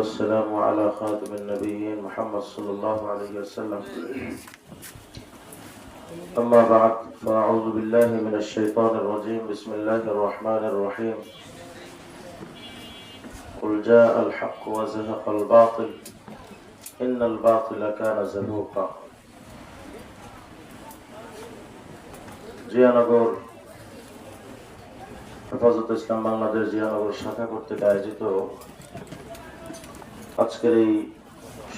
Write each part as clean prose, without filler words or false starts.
والسلام على خاتم النبيين محمد صلى الله عليه وسلم. أما بعد فأعوذ بالله من الشيطان الرجيم. بسم الله الرحمن الرحيم. قل جاء الحق وزهق الباطل إن الباطل كان زهوقا. জিয়ানগর হেফাজত ইসলাম বাংলাদেশ জিয়ানগর শাখা কর্তৃক আয়োজিত আজকের এই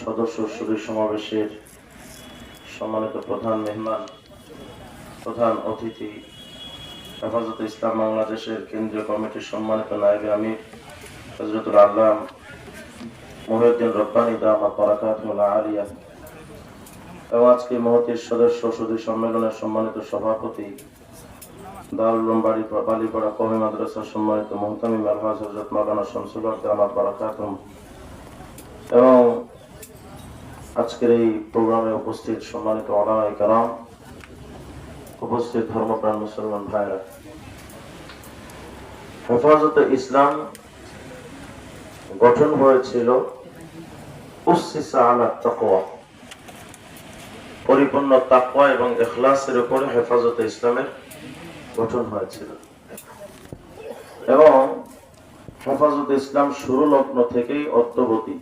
সদস্য সুধী সমাবেশের সম্মানিত প্রধান মেহমান, প্রধান অতিথি, হেফাজত ইসলাম বাংলাদেশের কেন্দ্রীয় কমিটির সম্মানিত নায়েবে আমির হযরতুল আল্লামা মুহিউদ্দিন রব্বানী দামাত বারাকাতুহুল আলিয়া এবং আজকে মহতির সদস্য সুধী সম্মেলনের সম্মানিত সভাপতি, দারুল উলুম বালিপাড়া কওমি মাদ্রাসার সম্মানিত মুহতামিম আলহাজ হযরত মাওলানা শামসুল হক দামাত বারাকাতুহু এবং আজকের এই প্রোগ্রামে উপস্থিত সম্মানিত উলামায়ে কেরাম, উপস্থিত ধর্মপ্রাণ মুসলমান ভাইরা, হেফাজতে ইসলাম গঠন হয়েছিল উসসিসা আলা তাকওয়া, পরিপূর্ণ তাকওয়া এবং ইখলাসের উপরে হেফাজতে ইসলামের গঠন হয়েছিল এবং হেফাজতে ইসলাম শুরু লগ্ন থেকেই অদ্যাবধি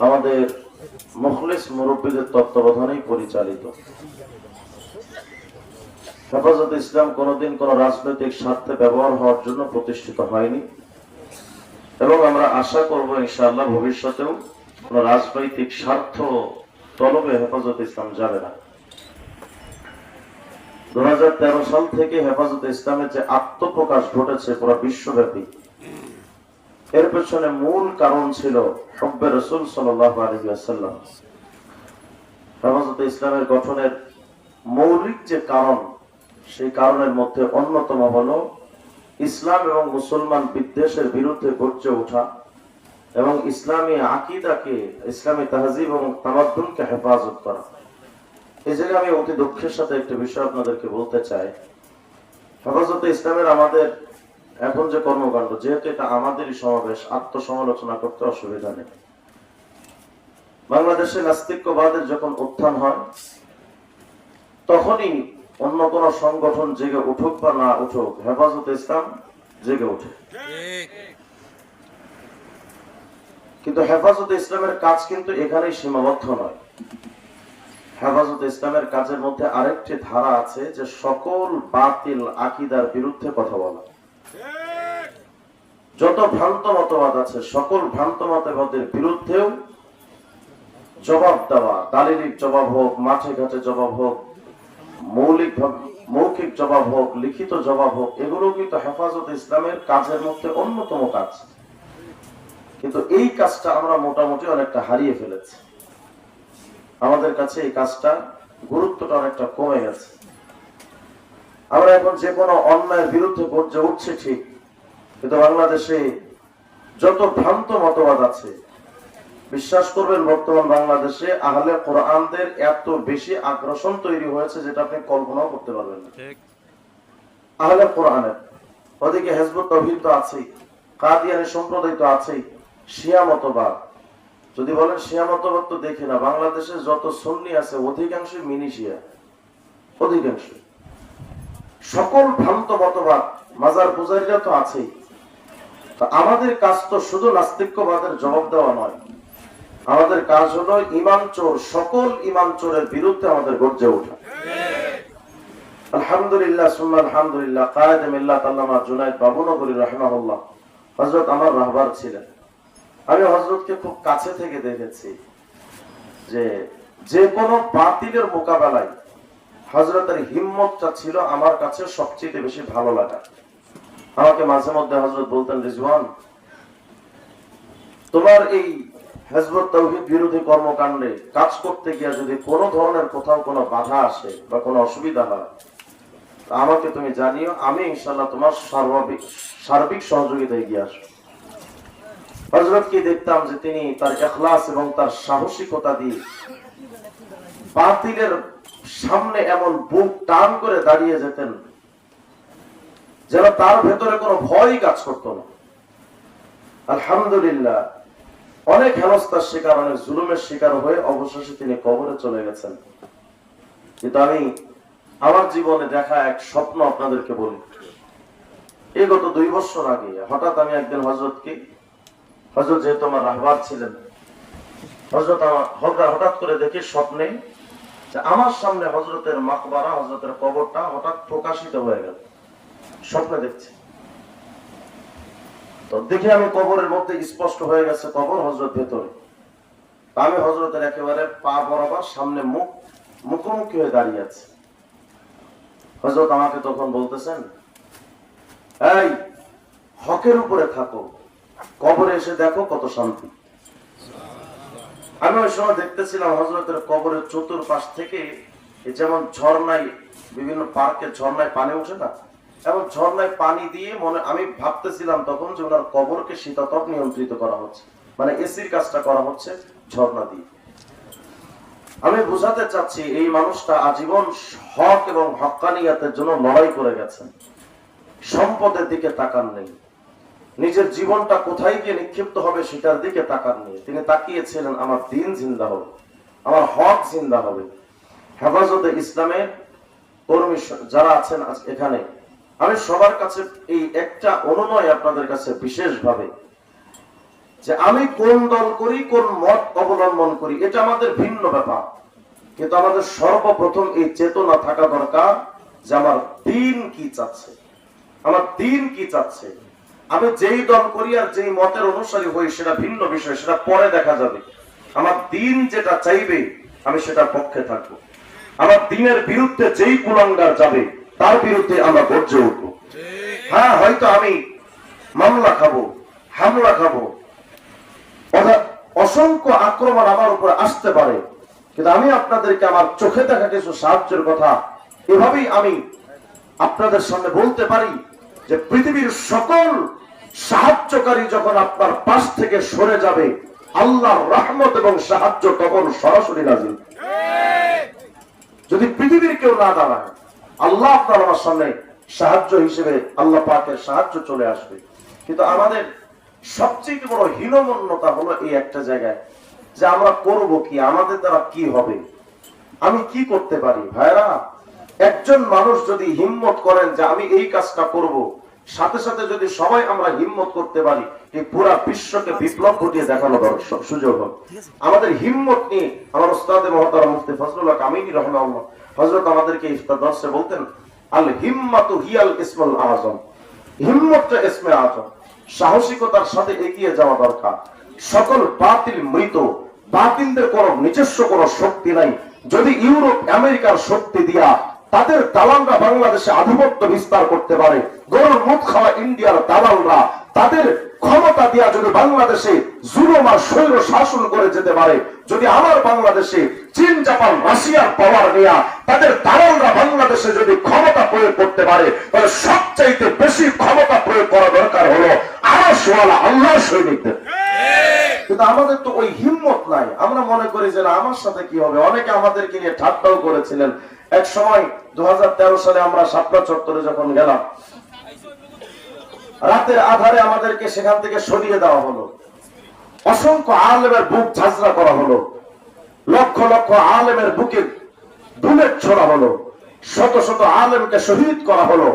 আমাদের মুখলিস মুরব্বীদের তত্ত্বাবধানেই পরিচালিত। হেফাজতে ইসলাম কোনোদিন কোন রাজনৈতিক স্বার্থে ব্যবহার হওয়ার জন্য প্রতিষ্ঠিত হয়নি এবং আমরা আশা করব ইনশাআল্লাহ ভবিষ্যতেও কোন রাজনৈতিক স্বার্থ তলবে হেফাজতে ইসলাম যাবে না। 2013 সাল থেকে হেফাজতে ইসলামের যে আত্মপ্রকাশ ঘটেছে পুরো বিশ্বব্যাপী, এর পেছনে মূল কারণ ছিল হুব্বে রাসূল সাল্লাল্লাহু আলাইহি ওয়াসাল্লাম। হেফাজতে ইসলামের গঠনের মৌলিক যে কারণ, সেই কারণের মধ্যে অন্যতম হলো ইসলাম এবং মুসলমান বিদ্বেষের বিরুদ্ধে গর্জে ওঠা এবং ইসলামী আকীদাকে, ইসলামী তাহজিব এবং তামাদ্দুনকে হেফাজত করা। এই জায়গায় আমি অতি দুঃখের সাথে একটা বিষয় আপনাদেরকে বলতে চাই। হেফাজতে ইসলামের আমাদের এখন যে কর্মকাণ্ড, যেহেতু এটা আমাদেরই সমাবেশ, আত্মসমালোচনা করতে অসুবিধা নেই। বাংলাদেশে নাস্তিক্যবাদের যখন উত্থান হয়, তখনই অন্য কোন সংগঠন জেগে উঠুক বা না উঠুক, হেফাজতে ইসলাম জেগে ওঠে। কিন্তু হেফাজতে ইসলামের কাজ কিন্তু এখানেই সীমাবদ্ধ নয়। হেফাজতে ইসলামের কাজের মধ্যে আরেকটি ধারা আছে, যে সকল বাতিল আকীদার বিরুদ্ধে কথা বলা। যত ভ্রান্ত মতবাদ আছে, সকল ভ্রান্ত মতবাদের বিরুদ্ধেও জবাব দেওয়া, দালিলিক জবাব হোক, মাঠে ঘাটে জবাব হোক, মৌখিক জবাব হোক, লিখিত জবাব হোক, এগুলো কিন্তু হেফাজতে ইসলামের কাজের মধ্যে অন্যতম কাজ। কিন্তু এই কাজটা আমরা মোটামুটি অনেকটা হারিয়ে ফেলেছি। আমাদের কাছে এই কাজটা গুরুত্বটা অনেকটা কমে গেছে। আমরা এখন যে কোনো অন্যায়ের বিরুদ্ধে গর্জে উঠছে ঠিক, কিন্তু বাংলাদেশে যত ভ্রান্ত মতবাদ আছে, বিশ্বাস করবেন বর্তমান বাংলাদেশে আহলে কোরআনদের এত বেশি আগ্রাসন তৈরি হয়েছে যেটা আপনি কল্পনাও করতে পারবেন না। আহলে কোরআনের ওদিকে হিজবুত তাওহীদ তো আছেই, কাদিয়ানী সম্প্রদায় তো আছেই, শিয়া মতবাদ, যদি বলেন শিয়া মতবাদ তো দেখি না, বাংলাদেশে যত সুন্নি আছে অধিকাংশ মিনি শিয়া, অধিকাংশ। সকল ভ্রান্ত মতবাদ, মাজার পূজারীরা তো আছেই। আমাদের কাজ তো শুধু নাস্তিক্যবাদের জবাব দেওয়া নয়, আমাদের কাজ হলো ইমান চোর, সকল ইমান চোরের বিরুদ্ধে আমাদের গর্জে ওঠা। আলহামদুলিল্লাহ সুম্মা আলহামদুলিল্লাহ, কায়েদে মিল্লাত আল্লামা জুনায়েদ বাবুনগরী রাহিমাহুল্লাহ হযরত আমার রাহবার ছিলেন। আমি হযরতকে খুব কাছে থেকে দেখেছি যে কোনো বাতিলের মোকাবেলায় হযরতের হিম্মতটা ছিল আমার কাছে সবচেয়ে বেশি ভালো লাগা। আমাকে মাঝে মধ্যে হযরত বলতেন, রিজওয়ান, তোমার এই হিজবুত তাওহীদ বিরোধী কর্মকাণ্ডে কাজ করতে গিয়ে যদি কোনো ধরনের কোথাও কোনো বাধা আসে বা কোনো অসুবিধা হয়, আমাকে তুমি জানিও, আমি ইনশাআল্লাহ তোমার সার্বিক সহযোগিতায় এগিয়ে আসবো। হযরতকে দেখতাম যে তিনি তার ইখলাস এবং তার সাহসিকতা দিয়ে বাতিলের সামনে এমন বুক টান করে দাঁড়িয়ে যেতেন যেন তার ভেতরে কোনো ভয় কাজ করতো না। আলহামদুলিল্লাহ অনেক হেনস্থার শিকার, অনেক জুলুমের শিকার হয়ে অবশেষে তিনি কবরে চলে গেছেন। কিন্তু আমি আমার জীবনে দেখা এক স্বপ্ন আপনাদেরকে বলি। এই গত 2 বছর আগে হঠাৎ আমি একদিন হযরত যেহেতু আমার রাহবার ছিলেন, হঠাৎ করে দেখি স্বপ্নে যে আমার সামনে হযরতের মাকবারা, হযরতের কবরটা হঠাৎ প্রকাশিত হয়ে গেল। স্বপ্নে দেখছি তো দেখে আমি কবরের মধ্যে স্পষ্ট হয়ে গেছে কবর, হযরত ভেতরে। আমি হযরতের একেবারে পা বরাবর সামনে মুখোমুখি হয়ে দাঁড়িয়ে আছে। হযরত আমাকে তখন বলতেছেন, এই হকের উপরে থাকো, কবরে এসে দেখো কত শান্তি। আমি ওই সময় দেখতেছিলাম হযরতের কবরের চতুর্পাশ থেকে যেমন ঝর্ণায়, বিভিন্ন পার্কে ঝর্ণায় পানি ওঠে না, এবং ঝর্ণায় পানি দিয়ে আমি ভাবতেছিলাম তখন যে ওনার কবরকে শীতাতপ নিয়ন্ত্রিত করা হচ্ছে, মানে এসির কাজটা করা হচ্ছে ঝর্ণা দিয়ে। আমি বুঝাতে চাচ্ছি এই মানুষটা আজীবন হক এবং হক্কানিয়াতের জন্য লড়াই করে গেছেন। সম্পদের দিকে তাকান নেই, নিজের জীবনটা কোথায় গিয়ে নিক্ষিপ্ত হবে সেটার দিকে তাকান নেই। তিনি তাকিয়েছিলেন আমার দিন জিন্দা হবে, আমার হক জিন্দা হবে। হেফাজতে ইসলামের কর্মী যারা আছেন এখানে, আমি সবার কাছে এই একটা অনুনয় আপনাদের কাছে বিশেষভাবে, যে আমি কোন দল করি, কোন মত অবলম্বন করি, এটা আমাদের ভিন্ন ব্যাপার, কিন্তু আমাদের সর্বপ্রথম এই চেতনা থাকা দরকার যে আমার দিন কি চাচ্ছে, আমার দিন কি চাচ্ছে। আমি যেই দল করি আর যেই মতের অনুসারী হই সেটা ভিন্ন বিষয়, সেটা পরে দেখা যাবে। আমার দিন যেটা চাইবে আমি সেটার পক্ষে থাকবো। আমার দিনের বিরুদ্ধে যেই কুলাঙ্গার যাবে তার বিরুদ্ধে আমরা গর্জে উঠবো। হ্যাঁ, হয়তো আমি মামলা খাবো, হামলা খাবো, অসংখ্য আক্রমণ আমার উপর আসতে পারে, কিন্তু আমি আপনাদেরকে আমার চোখে দেখা কিছু সাহায্যের কথা এভাবেই আমি আপনাদের সামনে বলতে পারি যে পৃথিবীর সকল সাহায্যকারী যখন আপনার পাশ থেকে সরে যাবে, আল্লাহর রহমত এবং সাহায্য তখন সরাসরি নাজিল। যদি পৃথিবীর কেউ না দাঁড়ায়, আল্লাহ আপনার আমার সামনে সাহায্য হিসেবে আল্লাহ পাকের সাহায্য চলে আসবে। কিন্তু আমাদের সবচেয়ে বড় হীনমন্যতা হলো এই একটা জায়গায়, যে আমরা করব কি, আমাদের দ্বারা কি হবে, আমি কি করতে পারি। ভাইরা, একজন মানুষ যদি হিম্মত করেন যে আমি এই কাজটা করব, সাথে সাথে যদি সবাই আমরা হিম্মত করতে পারি, এই পুরা বিশ্বকে বিপ্লব ঘটিয়ে দেখানো সুযোগ হবে। আমাদের হিম্মত নিয়ে আমার উস্তাদ মুহতারাম মুফতি ফজলুল হক আমিনী রাহিমাহুল্লাহ হযরত আমাদেরকে ইফতার দর্শে বলতেন, আল হিম্মাতু হিয়াল ইসমুল আযম, হিম্মতটা ইসমে আযম। সাহসিকতার সাথে এগিয়ে যাওয়া দরকার। সকল বাতিল মৃত, বাতিলদের কোনো নিজস্ব কোনো শক্তি নাই। যদি ইউরোপ আমেরিকার শক্তি দিয়া তাদের দালালরা বাংলাদেশে আধিপত্য বিস্তার করতে পারে, গরুর মুখ খাওয়া ইন্ডিয়ার দালালরা তাদের ক্ষমতা দিয়া যদি বাংলাদেশে জুলুম আর স্বৈর শাসন করে যেতে পারে, যদি আমার বাংলাদেশে চীন, জাপান, রাশিয়ার পাওয়ার নেয়া তাদের দালালরা বাংলাদেশে যদি ক্ষমতা প্রয়োগ করতে পারে, তাহলে সবচাইতে বেশি ক্ষমতা প্রয়োগ করা দরকার হলো আরশওয়ালা আল্লাহর সৈনিকদের। কিন্তু আমাদের তো ওই হিম্মত নাই। আমরা মনে করি যে আমার সাথে কি হবে। অনেকে আমাদেরকে নিয়ে ঠাট্টাও করেছিলেন। এক সময় 2013 সালে আমরা শাপলা চত্বরে যখন গেলাম, রাতের আধারে আমাদেরকে সেখান থেকে সরিয়ে দেওয়া হলো। অসংখ্য আলেমের বুক ঝাঁঝরা করা হলো, লক্ষ লক্ষ আলেমের বুকে বুলেট ছোড়া হলো, শত শত আলেমকে শহীদ করা হলো।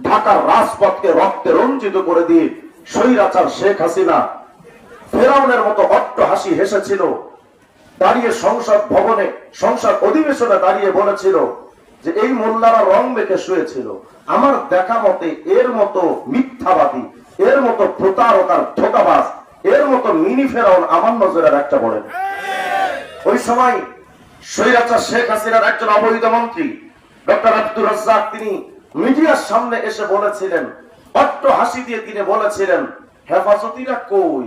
ঢাকার রাজপথকে রক্তে রঞ্জিত করে দিয়ে স্বৈরাচার শেখ হাসিনা ফেরাউনের মতো অট্টহাসি হেসেছিল। দাঁড়িয়ে সংসদ ভবনে, সংসদ অধিবেশনে দাঁড়িয়ে বলেছিল যে এই মোল্লারা রং মেখে শুয়েছিল। আমার দেখা মতে এর মতো মিথ্যাবাদী, এর মতো প্রতারকার ধোঁকাবাজ, এর মতো মিনি ফেরাউন আমার নজরের একটা পড়ে। ওই সময় স্বৈরাচার শেখ হাসিনার একজন অবৈধ মন্ত্রী ডক্টর আব্দুর রাজ্জাক, তিনি মিডিয়ার সামনে এসে বলেছিলেন, অট্টহাসি দিয়ে তিনি বলেছিলেন, হেফাজতিরা কই,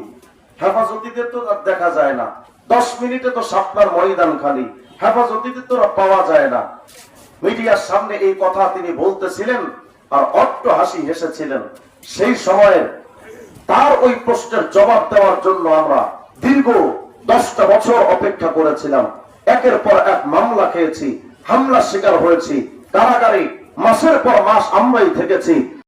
হেফাজতিদের তো দেখা যায় না, 10 মিনিটে তো শাপলার ময়দান খালি, হেফাজতিদের তো পাওয়া যায় না। মিডিয়ার সামনে এই কথা তিনি বলতেছিলেন আর অট্টহাসি হেসেছিলেন। সেই সময়ে তার ওই প্রশ্নের জবাব দেওয়ার জন্য আমরা দীর্ঘ 10টা বছর অপেক্ষা করেছিলাম। একের পর এক মামলা খেয়েছি, হামলার শিকার হয়েছি, কারাগারে মাসের পর মাস আমরাই থেকেছি।